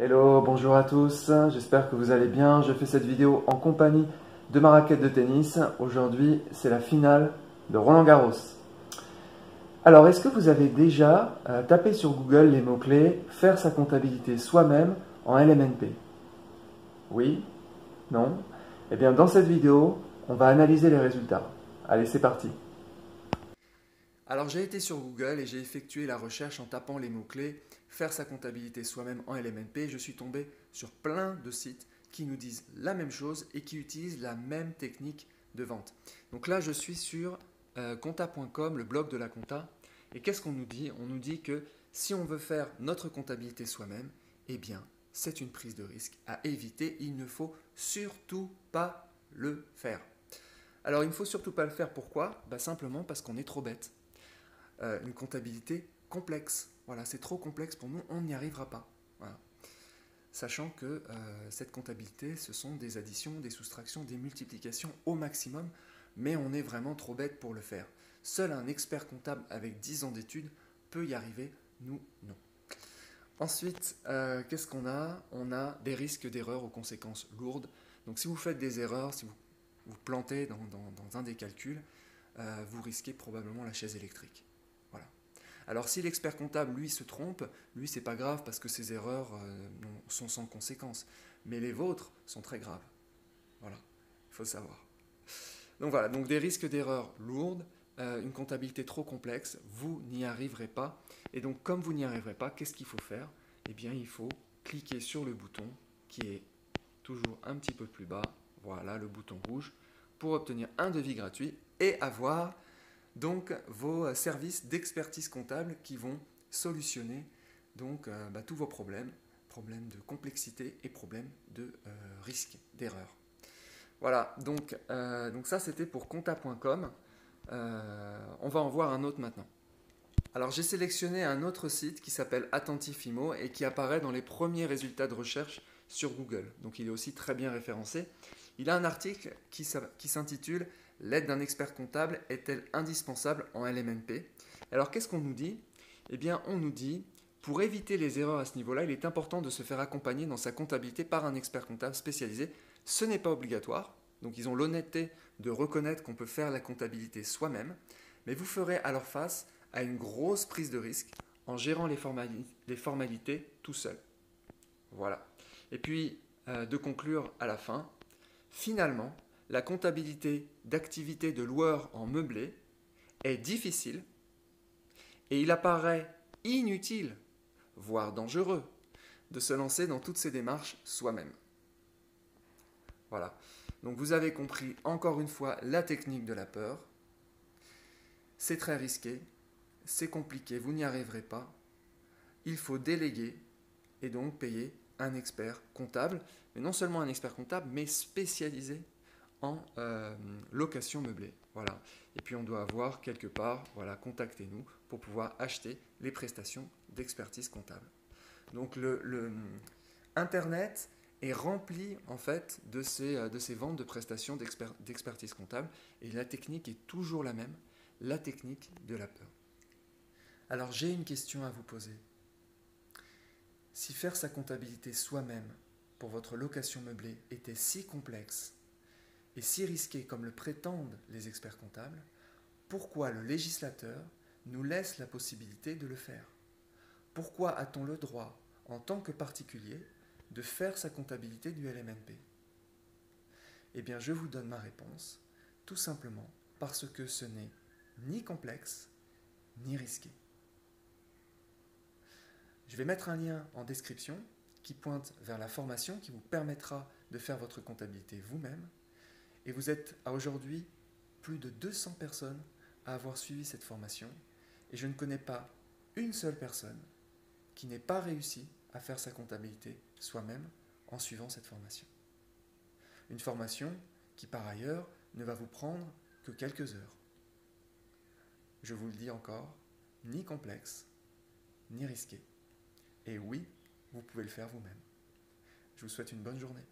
Hello, bonjour à tous, j'espère que vous allez bien. Je fais cette vidéo en compagnie de ma raquette de tennis. Aujourd'hui, c'est la finale de Roland-Garros. Alors, est-ce que vous avez déjà tapé sur Google les mots-clés faire sa comptabilité soi-même en LMNP? Oui? Non? Eh bien, dans cette vidéo, on va analyser les résultats. Allez, c'est parti. Alors, j'ai été sur Google et j'ai effectué la recherche en tapant les mots-clés faire sa comptabilité soi-même en LMNP. Je suis tombé sur plein de sites qui nous disent la même chose et qui utilisent la même technique de vente. Donc là, je suis sur compta.com, le blog de la compta. Et qu'est-ce qu'on nous dit? On nous dit que si on veut faire notre comptabilité soi-même, eh bien, c'est une prise de risque à éviter. Il ne faut surtout pas le faire. Alors, il ne faut surtout pas le faire. Pourquoi? Simplement parce qu'on est trop bête. Une comptabilité complexe. Voilà, c'est trop complexe pour nous, on n'y arrivera pas. Voilà. Sachant que cette comptabilité, ce sont des additions, des soustractions, des multiplications au maximum, mais on est vraiment trop bête pour le faire. Seul un expert comptable avec 10 ans d'études peut y arriver, nous, non. Ensuite, qu'est-ce qu'on a? On a des risques d'erreurs aux conséquences lourdes. Donc si vous faites des erreurs, si vous plantez dans un des calculs, vous risquez probablement la chaise électrique. Voilà. Alors si l'expert comptable, lui, se trompe, lui, c'est pas grave parce que ses erreurs sont sans conséquence. Mais les vôtres sont très graves. Voilà, il faut savoir. Donc voilà, donc des risques d'erreurs lourdes, une comptabilité trop complexe, vous n'y arriverez pas. Et donc comme vous n'y arriverez pas, qu'est-ce qu'il faut faire? Eh bien, il faut cliquer sur le bouton qui est toujours un petit peu plus bas, voilà, le bouton rouge, pour obtenir un devis gratuit et avoir donc vos services d'expertise comptable qui vont solutionner donc tous vos problèmes de complexité et problèmes de risque d'erreur. Voilà, donc ça c'était pour compta.com. On va en voir un autre maintenant. Alors j'ai sélectionné un autre site qui s'appelle Attentifimo et qui apparaît dans les premiers résultats de recherche sur Google. Donc il est aussi très bien référencé. Il a un article qui s'intitule « L'aide d'un expert comptable est-elle indispensable en LMNP ?» Alors qu'est-ce qu'on nous dit? Eh bien on nous dit « Pour éviter les erreurs à ce niveau-là, il est important de se faire accompagner dans sa comptabilité par un expert comptable spécialisé. Ce n'est pas obligatoire. » Donc ils ont l'honnêteté de reconnaître qu'on peut faire la comptabilité soi-même. Mais vous ferez alors face à une grosse prise de risque en gérant les formalités tout seul. Voilà. Et puis, de conclure à la fin, finalement, la comptabilité d'activité de loueur en meublé est difficile et il apparaît inutile, voire dangereux, de se lancer dans toutes ces démarches soi-même. Voilà. Donc vous avez compris encore une fois la technique de la peur. C'est très risqué, c'est compliqué, vous n'y arriverez pas. Il faut déléguer et donc payer un expert comptable, mais non seulement un expert comptable, mais spécialisé en location meublée. Voilà. Et puis on doit avoir quelque part, voilà, contactez-nous pour pouvoir acheter les prestations d'expertise comptable. Donc Internet est rempli en fait de ces ventes de prestations d'expertise comptable et la technique est toujours la même, la technique de la peur. Alors j'ai une question à vous poser. Si faire sa comptabilité soi-même pour votre location meublée était si complexe et si risqué comme le prétendent les experts comptables, pourquoi le législateur nous laisse la possibilité de le faire? Pourquoi a-t-on le droit, en tant que particulier, de faire sa comptabilité du LMNP? Eh bien, je vous donne ma réponse, tout simplement parce que ce n'est ni complexe, ni risqué. Je vais mettre un lien en description qui pointe vers la formation qui vous permettra de faire votre comptabilité vous-même. Et vous êtes à aujourd'hui plus de 200 personnes à avoir suivi cette formation. Et je ne connais pas une seule personne qui n'ait pas réussi à faire sa comptabilité soi-même en suivant cette formation. Une formation qui par ailleurs ne va vous prendre que quelques heures. Je vous le dis encore, ni complexe, ni risqué. Et oui, vous pouvez le faire vous-même. Je vous souhaite une bonne journée.